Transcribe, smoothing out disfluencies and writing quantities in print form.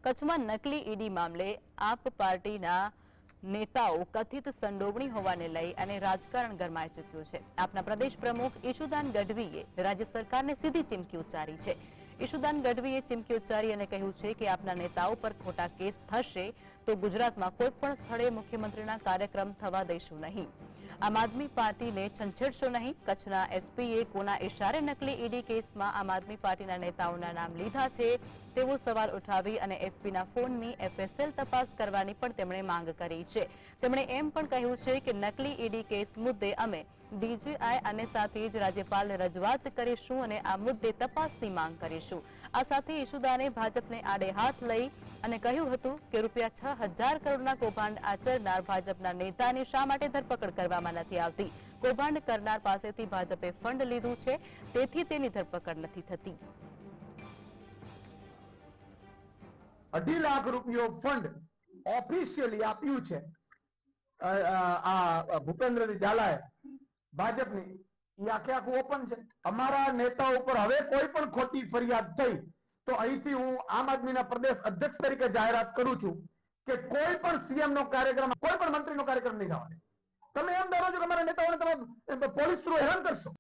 કચ્છમાં નકલી ઈડી મામલે આપ પાર્ટીના નેતાઓ કથિત સંડોવણી હોવાને લઈ અને રાજકારણ ગરમાઈ ચૂક્યું છે। આપના પ્રદેશ પ્રમુખ ઈશુદાન ગઢવીએ રાજ્ય સરકારને સીધી ચીમકી ઉચ્ચારી છે। ઈશુદાન ગઢવીએ ચીમકી ઉચ્ચારી અને કહ્યું છે કે આપના નેતાઓ પર ખોટા કેસ થશે તો ગુજરાતમાં કોઈ પણ સ્થળે મુખ્યમંત્રીના કાર્યક્રમ થવા દઈશું નહીં। આમ આદમી પાર્ટીને છંછેડશો નહીં। કચ્છના એસપીએ કોના ઇશારે નકલી ઈડી કેસમાં આમ આદમી પાર્ટીના નેતાઓના નામ લીધા છે તેવો સવાલ ઉઠાવી અને એસપીના ફોનની એફએસએલ તપાસ કરવાની પણ તેમણે માંગ કરી છે। તેમણે એમ પણ કહ્યું છે કે નકલી ઈડી કેસ મુદ્દે અમે ડીજીઆઈ અને સાથે જ રાજ્યપાલને રજૂઆત કરીશું અને આ મુદ્દે તપાસની માંગ કરીશું। આ સાથે ઈશુદાને ભાજપને આડે હાથ લઈ અને કહ્યું હતું કે ₹6000 કરોડના કૌભાંડ આચરનાર ભાજપના નેતાની શા માટે ધરપકડ કરવામાં નથી આવતી। કૌભાંડ કરનાર પાસેથી ભાજપે ફંડ લીધું છે તેથી તેની ધરપકડ નથી થતી। ₹2.5 લાખ ફંડ ઓફિશિયલી આપ્યું છે ભૂપેન્દ્રજી ઝાલાએ ભાજપની, એ આખે આખું ઓપન છે। અમારા નેતાઓ ઉપર હવે કોઈ પણ ખોટી ફરિયાદ થઈ તો અહીંથી હું આમ આદમીના પ્રદેશ અધ્યક્ષ તરીકે જાહેરાત કરું છું કે કોઈ પણ સીએમ નો કાર્યક્રમ, કોઈ પણ મંત્રીનો કાર્યક્રમ નહીં થવાનો। તમે એમ ધારો છો કે અમારા નેતાઓને તમે પોલીસ થ્રુ હેરાન કરશો।